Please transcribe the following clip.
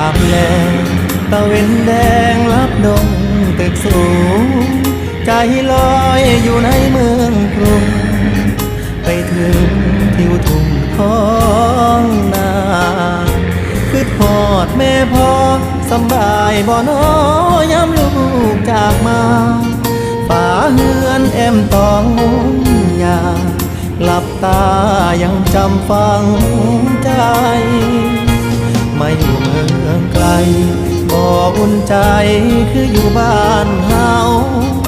ามแลตะเวนแดงลับดงตึกสูงใจลอยอยู่ในเมืองกรุงไปถึงทิวทุ่งท้องนาคือทอดแม่พ่อสำบายบ่น้อยามลูกจากมาฝ่าเฮือนแอมตองมุงยาหลับตายังจำฝังใจมาอยู่เมืองไกลบ่อุ่นใจคืออยู่บ้านเฮา